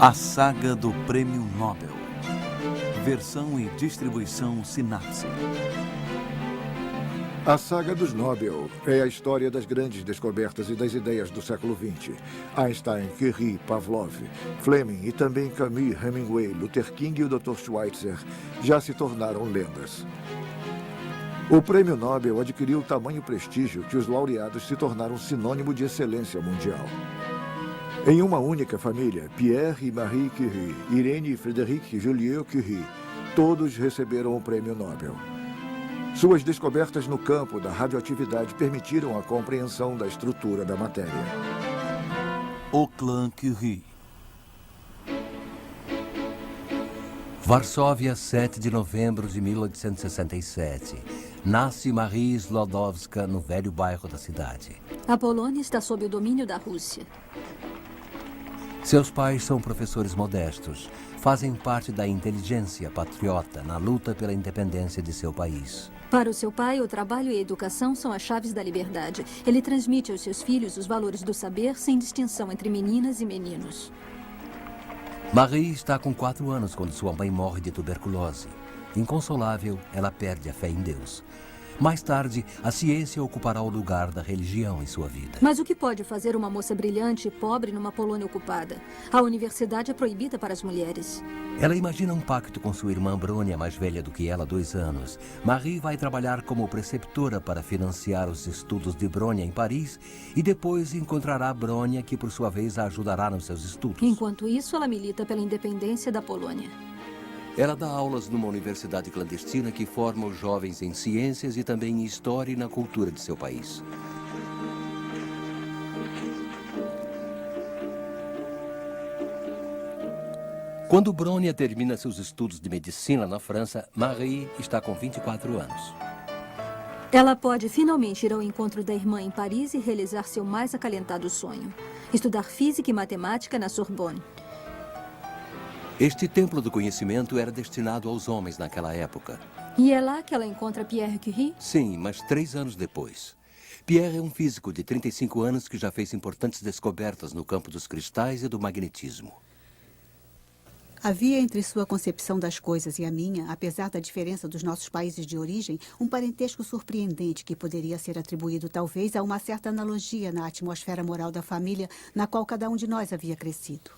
A saga do Prêmio Nobel. Versão e distribuição Sinapse. A saga dos Nobel é a história das grandes descobertas e das ideias do século XX. Einstein, Curie, Pavlov, Fleming e também Camus, Hemingway, Luther King e o Dr. Schweitzer já se tornaram lendas. O Prêmio Nobel adquiriu tamanho prestígio que os laureados se tornaram sinônimo de excelência mundial. Em uma única família, Pierre e Marie Curie, Irene e Frédéric Joliot-Curie, todos receberam o Prêmio Nobel. Suas descobertas no campo da radioatividade permitiram a compreensão da estrutura da matéria. O clã Curie. Varsóvia, 7 de novembro de 1867. Nasce Marie Sklodowska no velho bairro da cidade. A Polônia está sob o domínio da Rússia. Seus pais são professores modestos. Fazem parte da inteligência patriota na luta pela independência de seu país. Para o seu pai, o trabalho e a educação são as chaves da liberdade. Ele transmite aos seus filhos os valores do saber sem distinção entre meninas e meninos. Marie está com 4 anos quando sua mãe morre de tuberculose. Inconsolável, ela perde a fé em Deus. Mais tarde, a ciência ocupará o lugar da religião em sua vida. Mas o que pode fazer uma moça brilhante e pobre numa Polônia ocupada? A universidade é proibida para as mulheres. Ela imagina um pacto com sua irmã Brônia, mais velha do que ela, 2 anos. Marie vai trabalhar como preceptora para financiar os estudos de Brônia em Paris e depois encontrará Brônia, que por sua vez a ajudará nos seus estudos. Enquanto isso, ela milita pela independência da Polônia. Ela dá aulas numa universidade clandestina que forma os jovens em ciências e também em história e na cultura de seu país. Quando Brônia termina seus estudos de medicina na França, Marie está com 24 anos. Ela pode finalmente ir ao encontro da irmã em Paris e realizar seu mais acalentado sonho: estudar física e matemática na Sorbonne. Este templo do conhecimento era destinado aos homens naquela época. E é lá que ela encontra Pierre Curie? Sim, mas 3 anos depois. Pierre é um físico de 35 anos que já fez importantes descobertas no campo dos cristais e do magnetismo. Havia entre sua concepção das coisas e a minha, apesar da diferença dos nossos países de origem, um parentesco surpreendente que poderia ser atribuído talvez a uma certa analogia na atmosfera moral da família na qual cada um de nós havia crescido.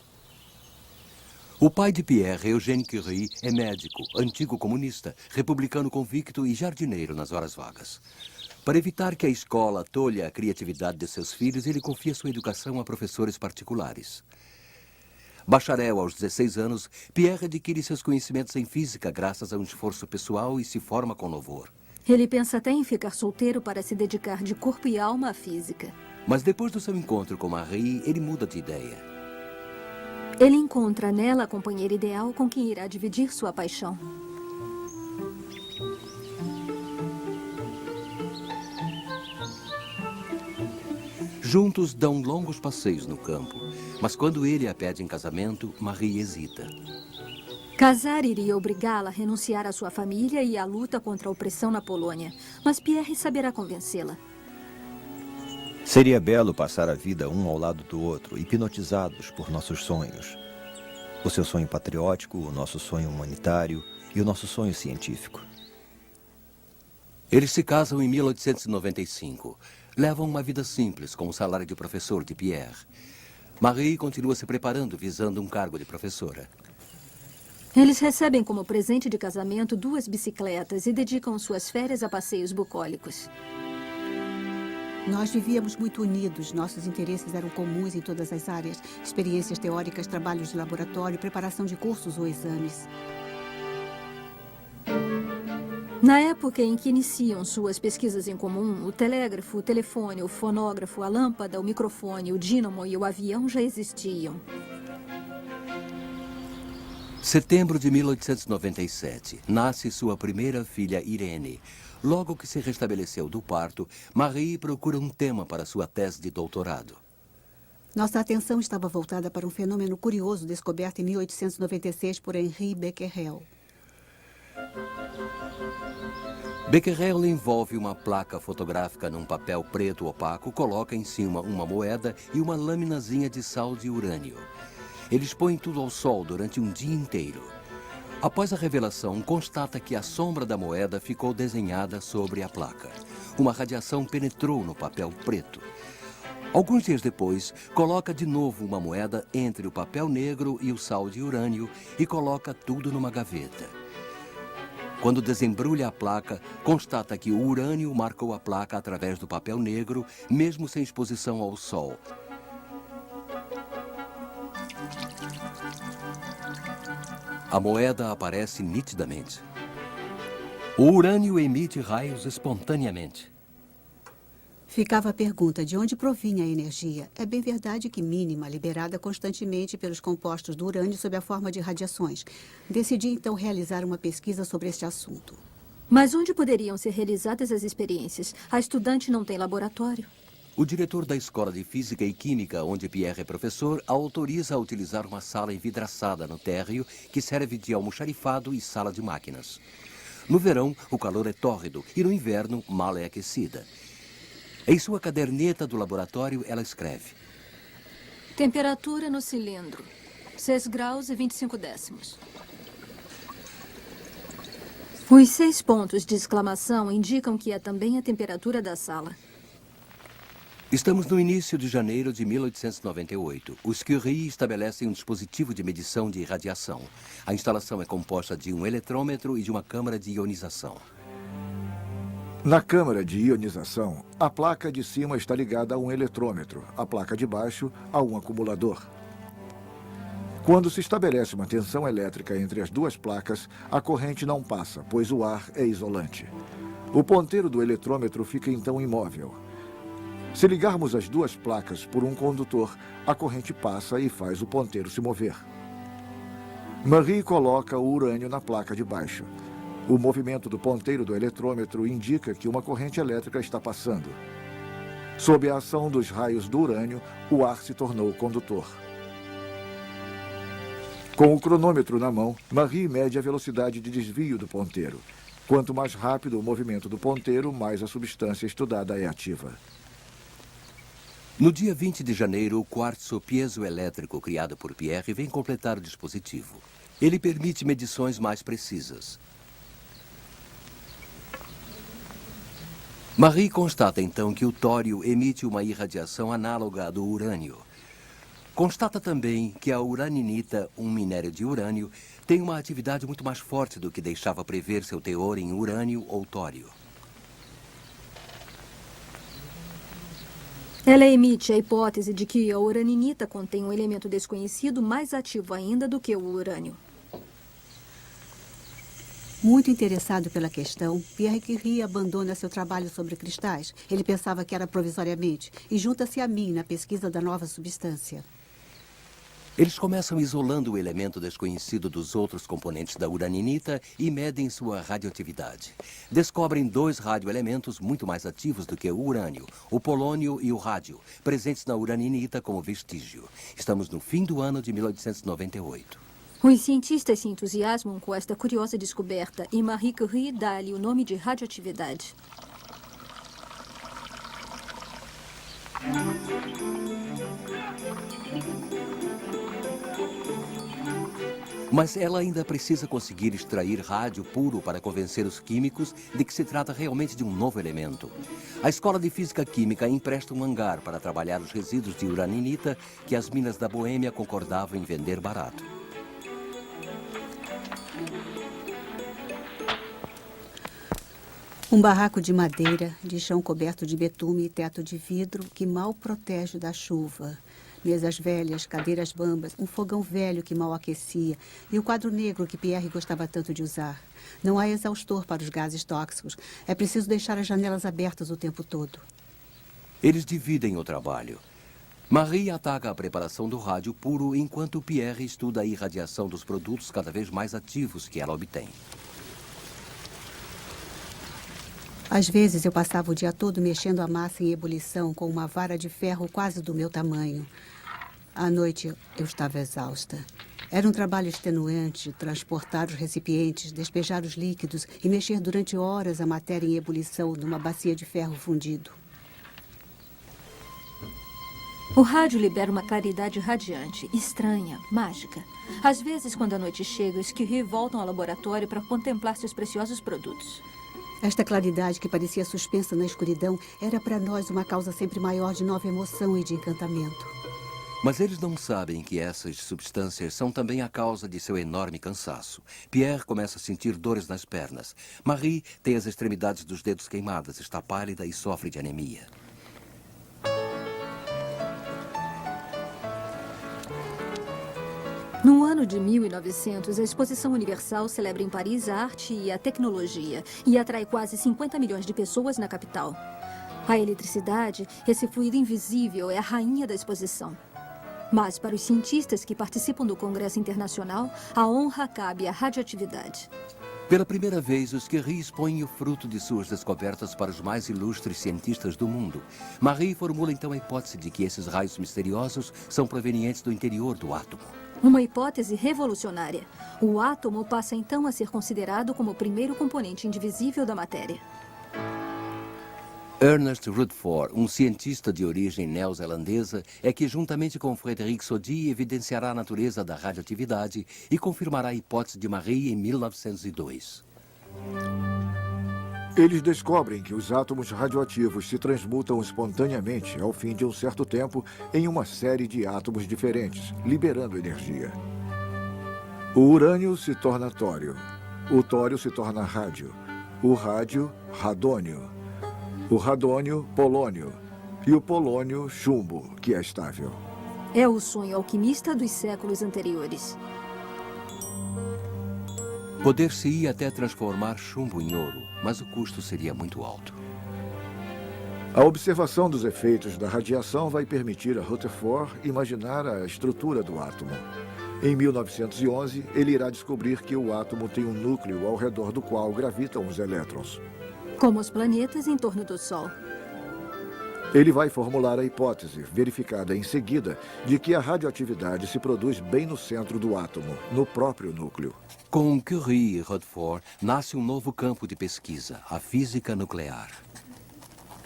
O pai de Pierre, Eugène Curie, é médico, antigo comunista, republicano convicto e jardineiro nas horas vagas. Para evitar que a escola tolha a criatividade de seus filhos, ele confia sua educação a professores particulares. Bacharel aos 16 anos, Pierre adquire seus conhecimentos em física graças a um esforço pessoal e se forma com louvor. Ele pensa até em ficar solteiro para se dedicar de corpo e alma à física. Mas depois do seu encontro com Marie, ele muda de ideia. Ele encontra nela a companheira ideal com quem irá dividir sua paixão. Juntos dão longos passeios no campo, mas quando ele a pede em casamento, Marie hesita. Casar iria obrigá-la a renunciar à sua família e à luta contra a opressão na Polônia, mas Pierre saberá convencê-la. Seria belo passar a vida um ao lado do outro, hipnotizados por nossos sonhos. O seu sonho patriótico, o nosso sonho humanitário e o nosso sonho científico. Eles se casam em 1895. Levam uma vida simples, com o salário de professor de Pierre. Marie continua se preparando, visando um cargo de professora. Eles recebem como presente de casamento 2 bicicletas e dedicam suas férias a passeios bucólicos. Nós vivíamos muito unidos, nossos interesses eram comuns em todas as áreas. Experiências teóricas, trabalhos de laboratório, preparação de cursos ou exames. Na época em que iniciam suas pesquisas em comum, o telégrafo, o telefone, o fonógrafo, a lâmpada, o microfone, o dínamo e o avião já existiam. Setembro de 1897. Nasce sua primeira filha, Irene. Logo que se restabeleceu do parto, Marie procura um tema para sua tese de doutorado. Nossa atenção estava voltada para um fenômeno curioso descoberto em 1896 por Henri Becquerel. Becquerel envolve uma placa fotográfica num papel preto opaco, coloca em cima uma moeda e uma laminazinha de sal de urânio. Ele expõe tudo ao sol durante um dia inteiro. Após a revelação, constata que a sombra da moeda ficou desenhada sobre a placa. Uma radiação penetrou no papel preto. Alguns dias depois, coloca de novo uma moeda entre o papel negro e o sal de urânio e coloca tudo numa gaveta. Quando desembrulha a placa, constata que o urânio marcou a placa através do papel negro, mesmo sem exposição ao sol. A moeda aparece nitidamente. O urânio emite raios espontaneamente. Ficava a pergunta de onde provinha a energia. É bem verdade que mínima, liberada constantemente pelos compostos do urânio sob a forma de radiações. Decidi então realizar uma pesquisa sobre este assunto. Mas onde poderiam ser realizadas as experiências? A estudante não tem laboratório. O diretor da Escola de Física e Química, onde Pierre é professor, a autoriza a utilizar uma sala envidraçada no térreo que serve de almoxarifado e sala de máquinas. No verão, o calor é tórrido e no inverno, mal é aquecida. Em sua caderneta do laboratório, ela escreve: Temperatura no cilindro, 6 graus e 25 décimos. Os 6 pontos de exclamação indicam que é também a temperatura da sala. Estamos no início de janeiro de 1898. Os Curie estabelecem um dispositivo de medição de radiação. A instalação é composta de um eletrômetro e de uma câmara de ionização. Na câmara de ionização, a placa de cima está ligada a um eletrômetro, a placa de baixo a um acumulador. Quando se estabelece uma tensão elétrica entre as duas placas, a corrente não passa, pois o ar é isolante. O ponteiro do eletrômetro fica então imóvel. Se ligarmos as duas placas por um condutor, a corrente passa e faz o ponteiro se mover. Marie coloca o urânio na placa de baixo. O movimento do ponteiro do eletrômetro indica que uma corrente elétrica está passando. Sob a ação dos raios do urânio, o ar se tornou condutor. Com o cronômetro na mão, Marie mede a velocidade de desvio do ponteiro. Quanto mais rápido o movimento do ponteiro, mais a substância estudada é ativa. No dia 20 de janeiro, o quartzo piezoelétrico criado por Pierre vem completar o dispositivo. Ele permite medições mais precisas. Marie constata então que o tório emite uma irradiação análoga à do urânio. Constata também que a uraninita, um minério de urânio, tem uma atividade muito mais forte do que deixava prever seu teor em urânio ou tório. Ela emite a hipótese de que a uraninita contém um elemento desconhecido mais ativo ainda do que o urânio. Muito interessado pela questão, Pierre Curie abandona seu trabalho sobre cristais. Ele pensava que era provisoriamente e junta-se a mim na pesquisa da nova substância. Eles começam isolando o elemento desconhecido dos outros componentes da uraninita e medem sua radioatividade. Descobrem 2 radioelementos muito mais ativos do que o urânio, o polônio e o rádio, presentes na uraninita como vestígio. Estamos no fim do ano de 1898. Os cientistas se entusiasmam com esta curiosa descoberta e Marie Curie dá-lhe o nome de radioatividade. Mas ela ainda precisa conseguir extrair rádio puro para convencer os químicos de que se trata realmente de um novo elemento. A Escola de Física Química empresta um hangar para trabalhar os resíduos de uraninita que as minas da Boêmia concordavam em vender barato. Um barraco de madeira, de chão coberto de betume e teto de vidro que mal protege da chuva. Mesas velhas, cadeiras bambas, um fogão velho que mal aquecia e o quadro negro que Pierre gostava tanto de usar. Não há exaustor para os gases tóxicos. É preciso deixar as janelas abertas o tempo todo. Eles dividem o trabalho. Marie ataca a preparação do rádio puro enquanto Pierre estuda a irradiação dos produtos cada vez mais ativos que ela obtém. Às vezes eu passava o dia todo mexendo a massa em ebulição com uma vara de ferro quase do meu tamanho. À noite eu estava exausta. Era um trabalho extenuante, transportar os recipientes, despejar os líquidos e mexer durante horas a matéria em ebulição numa bacia de ferro fundido. O rádio libera uma claridade radiante, estranha, mágica. Às vezes, quando a noite chega, os Curie voltam ao laboratório para contemplar seus preciosos produtos. Esta claridade que parecia suspensa na escuridão era para nós uma causa sempre maior de nova emoção e de encantamento. Mas eles não sabem que essas substâncias são também a causa de seu enorme cansaço. Pierre começa a sentir dores nas pernas. Marie tem as extremidades dos dedos queimadas, está pálida e sofre de anemia. No ano de 1900, a Exposição Universal celebra em Paris a arte e a tecnologia e atrai quase 50 milhões de pessoas na capital. A eletricidade, esse fluido invisível, é a rainha da exposição. Mas para os cientistas que participam do Congresso Internacional, a honra cabe à radioatividade. Pela primeira vez, os Curie expõem o fruto de suas descobertas para os mais ilustres cientistas do mundo. Marie formula então a hipótese de que esses raios misteriosos são provenientes do interior do átomo. Uma hipótese revolucionária. O átomo passa então a ser considerado como o primeiro componente indivisível da matéria. Ernest Rutherford, um cientista de origem neozelandesa, é que, juntamente com Frédéric Soddy, evidenciará a natureza da radioatividade e confirmará a hipótese de Marie em 1902. Eles descobrem que os átomos radioativos se transmutam espontaneamente ao fim de um certo tempo em uma série de átomos diferentes, liberando energia. O urânio se torna tório, o tório se torna rádio, o rádio, radônio, o radônio, polônio e o polônio, chumbo, que é estável. É o sonho alquimista dos séculos anteriores. Poder-se-ia até transformar chumbo em ouro, mas o custo seria muito alto. A observação dos efeitos da radiação vai permitir a Rutherford imaginar a estrutura do átomo. Em 1911, ele irá descobrir que o átomo tem um núcleo ao redor do qual gravitam os elétrons. Como os planetas em torno do Sol. Ele vai formular a hipótese, verificada em seguida, de que a radioatividade se produz bem no centro do átomo, no próprio núcleo. Com Curie e Rutherford, nasce um novo campo de pesquisa, a física nuclear.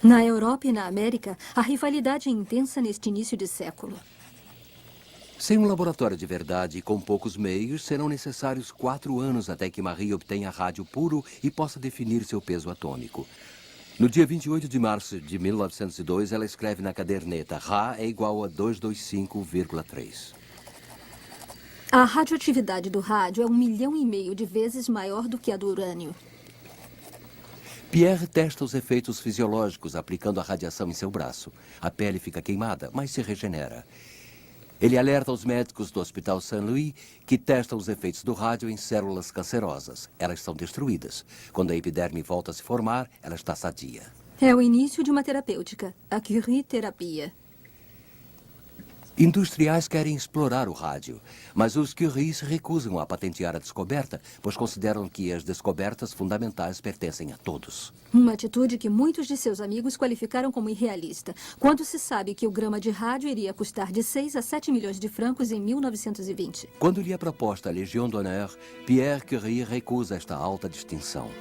Na Europa e na América, a rivalidade é intensa neste início de século. Sem um laboratório de verdade e com poucos meios, serão necessários 4 anos até que Marie obtenha rádio puro e possa definir seu peso atômico. No dia 28 de março de 1902, ela escreve na caderneta: Ra é igual a 225,3. A radioatividade do rádio é 1,5 milhão de vezes maior do que a do urânio. Pierre testa os efeitos fisiológicos aplicando a radiação em seu braço. A pele fica queimada, mas se regenera. Ele alerta os médicos do Hospital Saint-Louis que testam os efeitos do rádio em células cancerosas. Elas são destruídas. Quando a epiderme volta a se formar, ela está sadia. É o início de uma terapêutica, a Curie-terapia. Industriais querem explorar o rádio, mas os Curie se recusam a patentear a descoberta, pois consideram que as descobertas fundamentais pertencem a todos. Uma atitude que muitos de seus amigos qualificaram como irrealista, quando se sabe que o grama de rádio iria custar de 6 a 7 milhões de francos em 1920. Quando lhe é proposta a Légion d'honneur, Pierre Curie recusa esta alta distinção.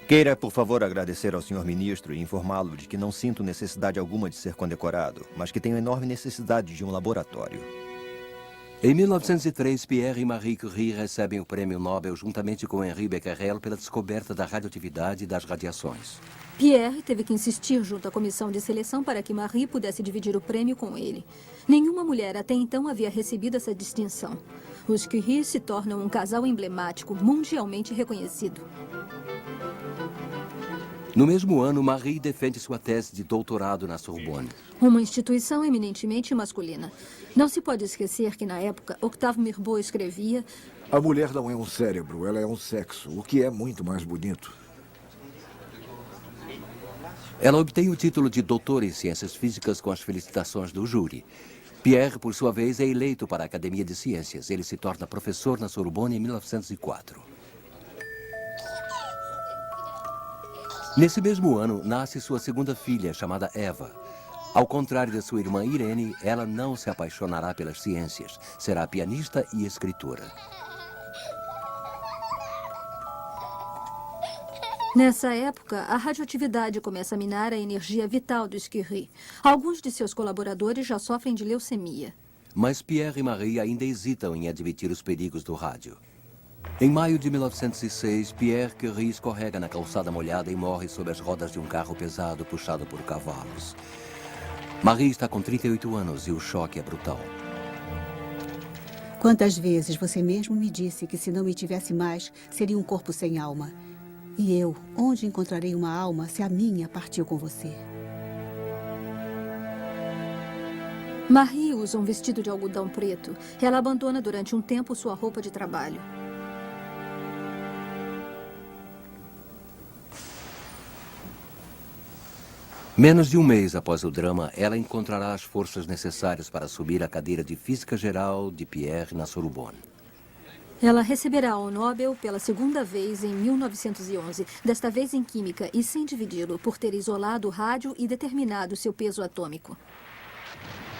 Queira, por favor, agradecer ao senhor ministro e informá-lo de que não sinto necessidade alguma de ser condecorado, mas que tenho enorme necessidade de um laboratório. Em 1903, Pierre e Marie Curie recebem o Prêmio Nobel juntamente com Henri Becquerel pela descoberta da radioatividade e das radiações. Pierre teve que insistir junto à comissão de seleção para que Marie pudesse dividir o prêmio com ele. Nenhuma mulher até então havia recebido essa distinção. Os Curie se tornam um casal emblemático, mundialmente reconhecido. No mesmo ano, Marie defende sua tese de doutorado na Sorbonne. Uma instituição eminentemente masculina. Não se pode esquecer que, na época, Octave Mirbeau escrevia: A mulher não é um cérebro, ela é um sexo, o que é muito mais bonito. Ela obtém o título de doutor em ciências físicas com as felicitações do júri. Pierre, por sua vez, é eleito para a Academia de Ciências. Ele se torna professor na Sorbonne em 1904. Nesse mesmo ano, nasce sua segunda filha, chamada Eva. Ao contrário de sua irmã Irene, ela não se apaixonará pelas ciências. Será pianista e escritora. Nessa época, a radioatividade começa a minar a energia vital do Curie. Alguns de seus colaboradores já sofrem de leucemia. Mas Pierre e Marie ainda hesitam em admitir os perigos do rádio. Em maio de 1906, Pierre Curie escorrega na calçada molhada e morre sob as rodas de um carro pesado puxado por cavalos. Marie está com 38 anos e o choque é brutal. Quantas vezes você mesmo me disse que se não me tivesse mais, seria um corpo sem alma. E eu, onde encontrarei uma alma se a minha partiu com você? Marie usa um vestido de algodão preto. Ela abandona durante um tempo sua roupa de trabalho. Menos de um mês após o drama, ela encontrará as forças necessárias para assumir a cadeira de Física Geral de Pierre na Sorbonne. Ela receberá o Nobel pela segunda vez em 1911, desta vez em Química e sem dividi-lo, por ter isolado o rádio e determinado seu peso atômico.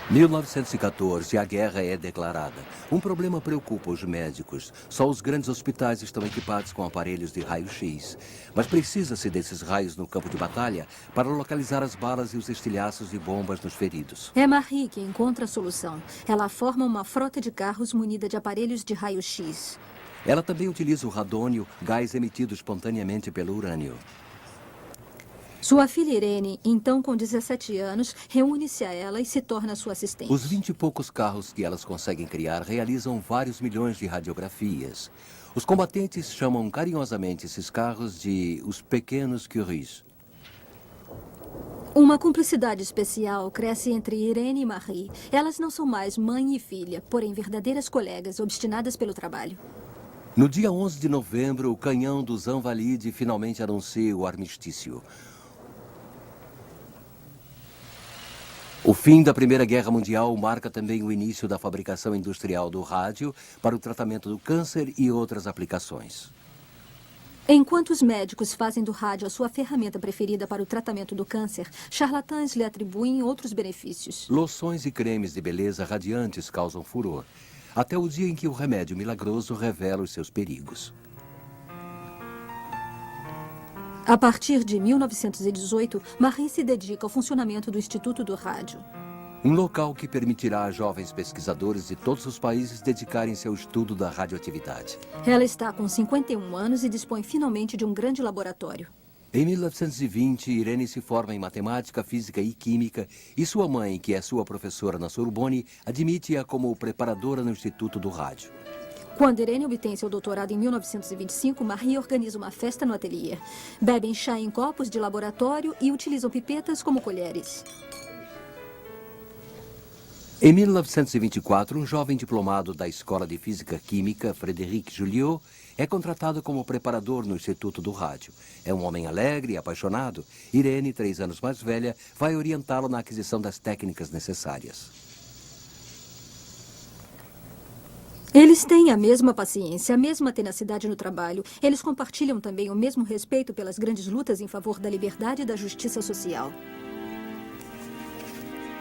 1914, a guerra é declarada. Um problema preocupa os médicos. Só os grandes hospitais estão equipados com aparelhos de raio-x. Mas precisa-se desses raios no campo de batalha para localizar as balas e os estilhaços de bombas nos feridos. É Marie que encontra a solução. Ela forma uma frota de carros munida de aparelhos de raio-x. Ela também utiliza o radônio, gás emitido espontaneamente pelo urânio. Sua filha Irene, então com 17 anos, reúne-se a ela e se torna sua assistente. Os 20 e poucos carros que elas conseguem criar realizam vários milhões de radiografias. Os combatentes chamam carinhosamente esses carros de os pequenos Curies. Uma cumplicidade especial cresce entre Irene e Marie. Elas não são mais mãe e filha, porém verdadeiras colegas obstinadas pelo trabalho. No dia 11 de novembro, o canhão dos Invalides finalmente anuncia o armistício. O fim da Primeira Guerra Mundial marca também o início da fabricação industrial do rádio para o tratamento do câncer e outras aplicações. Enquanto os médicos fazem do rádio a sua ferramenta preferida para o tratamento do câncer, charlatães lhe atribuem outros benefícios. Loções e cremes de beleza radiantes causam furor, até o dia em que o remédio milagroso revela os seus perigos. A partir de 1918, Marie se dedica ao funcionamento do Instituto do Rádio. Um local que permitirá a jovens pesquisadores de todos os países dedicarem-se ao estudo da radioatividade. Ela está com 51 anos e dispõe finalmente de um grande laboratório. Em 1920, Irene se forma em matemática, física e química e sua mãe, que é sua professora na Sorbonne, admite-a como preparadora no Instituto do Rádio. Quando Irene obtém seu doutorado em 1925, Marie organiza uma festa no ateliê. Bebem chá em copos de laboratório e utilizam pipetas como colheres. Em 1924, um jovem diplomado da Escola de Física Química, Frédéric Joliot, é contratado como preparador no Instituto do Rádio. É um homem alegre e apaixonado. Irene, 3 anos mais velha, vai orientá-lo na aquisição das técnicas necessárias. Eles têm a mesma paciência, a mesma tenacidade no trabalho. Eles compartilham também o mesmo respeito pelas grandes lutas em favor da liberdade e da justiça social.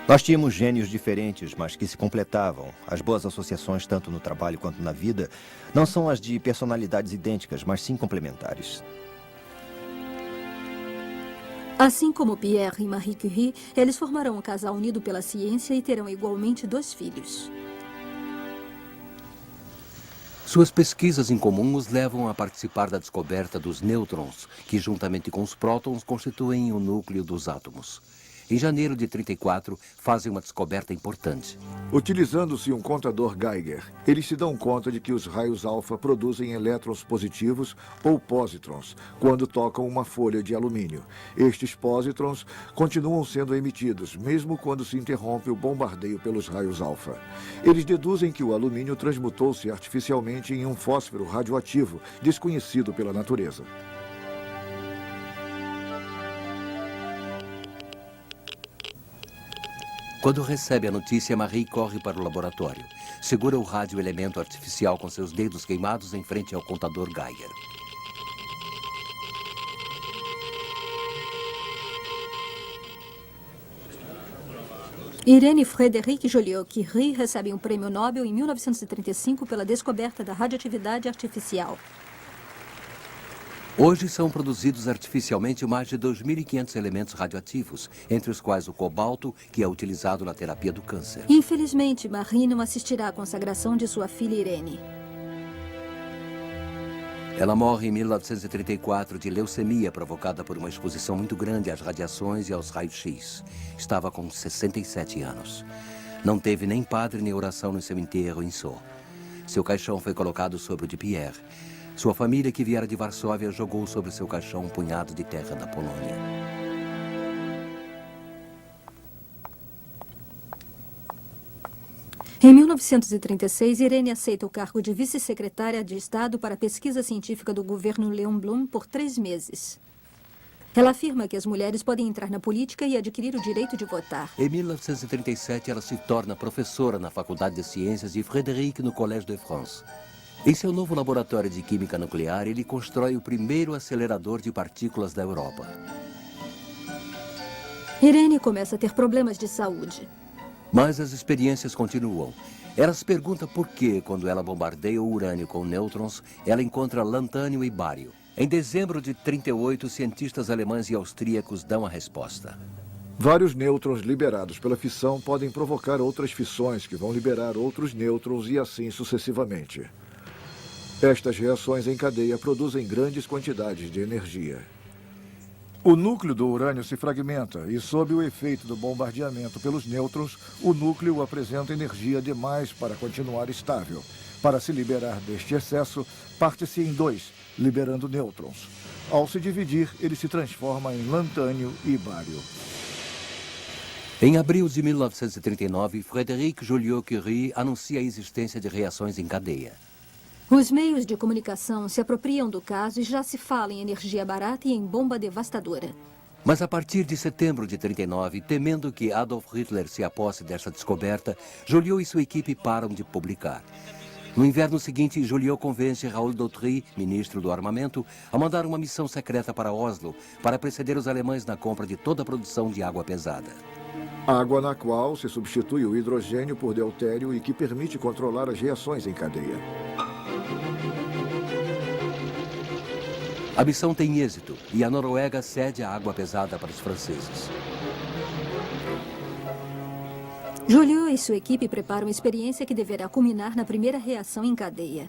Nós tínhamos gênios diferentes, mas que se completavam. As boas associações, tanto no trabalho quanto na vida, não são as de personalidades idênticas, mas sim complementares. Assim como Pierre e Marie Curie, eles formarão um casal unido pela ciência e terão igualmente 2 filhos. Suas pesquisas em comum os levam a participar da descoberta dos nêutrons, que juntamente com os prótons constituem o núcleo dos átomos. Em janeiro de 1934, fazem uma descoberta importante. Utilizando-se um contador Geiger, eles se dão conta de que os raios alfa produzem elétrons positivos ou pósitrons quando tocam uma folha de alumínio. Estes pósitrons continuam sendo emitidos, mesmo quando se interrompe o bombardeio pelos raios alfa. Eles deduzem que o alumínio transmutou-se artificialmente em um fósforo radioativo, desconhecido pela natureza. Quando recebe a notícia, Marie corre para o laboratório. Segura o radioelemento artificial com seus dedos queimados em frente ao contador Geiger. Irene e Frédéric Joliot-Curie recebem o Prêmio Nobel em 1935 pela descoberta da radioatividade artificial. Hoje são produzidos artificialmente mais de 2.500 elementos radioativos, entre os quais o cobalto, que é utilizado na terapia do câncer. Infelizmente, Marie não assistirá à consagração de sua filha Irene. Ela morre em 1934 de leucemia provocada por uma exposição muito grande às radiações e aos raios-x. Estava com 67 anos. Não teve nem padre nem oração no seu enterro em Sceaux. Seu caixão foi colocado sobre o de Pierre. Sua família, que viera de Varsóvia, jogou sobre seu caixão um punhado de terra da Polônia. Em 1936, Irene aceita o cargo de vice-secretária de Estado para a pesquisa científica do governo Léon Blum por 3 meses. Ela afirma que as mulheres podem entrar na política e adquirir o direito de votar. Em 1937, ela se torna professora na Faculdade de Ciências de Frédéric, no Collège de France. Em seu novo laboratório de química nuclear, ele constrói o primeiro acelerador de partículas da Europa. Irene começa a ter problemas de saúde. Mas as experiências continuam. Ela se pergunta por que, quando ela bombardeia o urânio com nêutrons, ela encontra lantânio e bário. Em dezembro de 1938, cientistas alemães e austríacos dão a resposta. Vários nêutrons liberados pela fissão podem provocar outras fissões que vão liberar outros nêutrons e assim sucessivamente. Estas reações em cadeia produzem grandes quantidades de energia. O núcleo do urânio se fragmenta e, sob o efeito do bombardeamento pelos nêutrons, o núcleo apresenta energia demais para continuar estável. Para se liberar deste excesso, parte-se em 2, liberando nêutrons. Ao se dividir, ele se transforma em lantânio e bário. Em abril de 1939, Frédéric Joliot-Curie anuncia a existência de reações em cadeia. Os meios de comunicação se apropriam do caso e já se fala em energia barata e em bomba devastadora. Mas a partir de setembro de 1939, temendo que Adolf Hitler se aposse desta descoberta, Joliot e sua equipe param de publicar. No inverno seguinte, Joliot convence Raoul Dautry, ministro do armamento, a mandar uma missão secreta para Oslo para preceder os alemães na compra de toda a produção de água pesada. Água na qual se substitui o hidrogênio por deutério e que permite controlar as reações em cadeia. A missão tem êxito e a Noruega cede a água pesada para os franceses. Joliot e sua equipe preparam a experiência que deverá culminar na primeira reação em cadeia.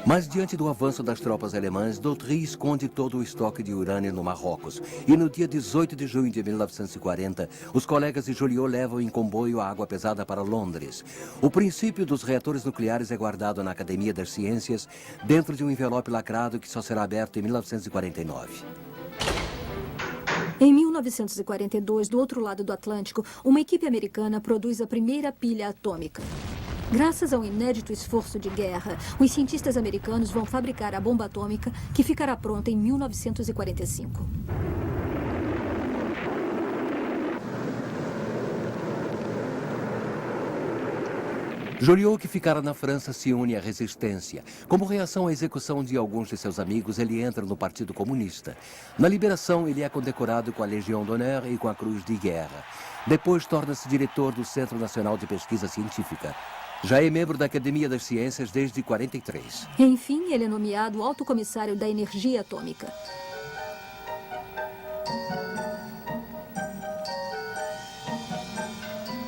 Mas diante do avanço das tropas alemãs, Dautry esconde todo o estoque de urânio no Marrocos. E no dia 18 de junho de 1940, os colegas de Joliot levam em comboio a água pesada para Londres. O princípio dos reatores nucleares é guardado na Academia das Ciências, dentro de um envelope lacrado que só será aberto em 1949. Em 1942, do outro lado do Atlântico, uma equipe americana produz a primeira pilha atômica. Graças ao inédito esforço de guerra, os cientistas americanos vão fabricar a bomba atômica, que ficará pronta em 1945. Joliot, que ficara na França, se une à resistência. Como reação à execução de alguns de seus amigos, ele entra no Partido Comunista. Na liberação, ele é condecorado com a Légion d'Honneur e com a Cruz de Guerra. Depois, torna-se diretor do Centro Nacional de Pesquisa Científica. Já é membro da Academia das Ciências desde 1943. Enfim, ele é nomeado Alto Comissário da Energia Atômica.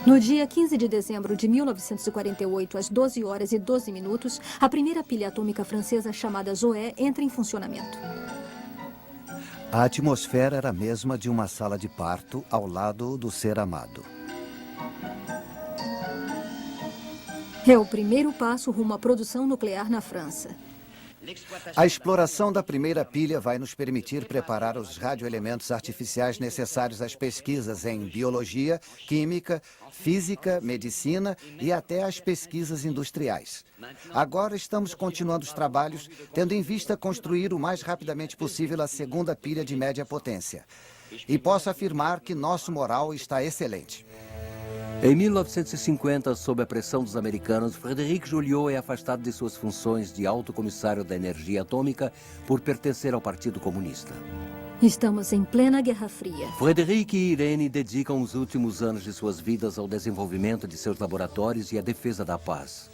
No dia 15 de dezembro de 1948, às 12 horas e 12 minutos, a primeira pilha atômica francesa chamada Zoé entra em funcionamento. A atmosfera era a mesma de uma sala de parto ao lado do ser amado. É o primeiro passo rumo à produção nuclear na França. A exploração da primeira pilha vai nos permitir preparar os radioelementos artificiais necessários às pesquisas em biologia, química, física, medicina e até às pesquisas industriais. Agora estamos continuando os trabalhos, tendo em vista construir o mais rapidamente possível a segunda pilha de média potência. E posso afirmar que nosso moral está excelente. Em 1950, sob a pressão dos americanos, Frédéric Joliot é afastado de suas funções de alto comissário da energia atômica por pertencer ao Partido Comunista. Estamos em plena Guerra Fria. Frédéric e Irene dedicam os últimos anos de suas vidas ao desenvolvimento de seus laboratórios e à defesa da paz.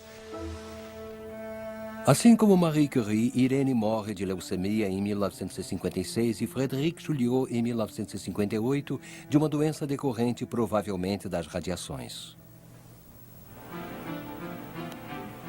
Assim como Marie Curie, Irene morre de leucemia em 1956 e Frédéric Joliot em 1958 de uma doença decorrente provavelmente das radiações.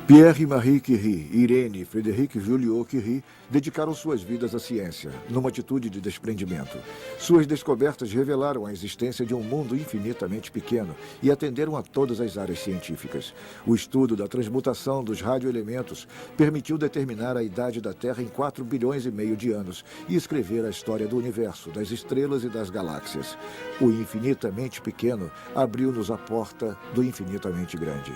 Pierre e Marie Curie, Irene e Frédéric Joliot Curie dedicaram suas vidas à ciência, numa atitude de desprendimento. Suas descobertas revelaram a existência de um mundo infinitamente pequeno e atenderam a todas as áreas científicas. O estudo da transmutação dos radioelementos permitiu determinar a idade da Terra em 4,5 bilhões de anos e escrever a história do universo, das estrelas e das galáxias. O infinitamente pequeno abriu-nos a porta do infinitamente grande.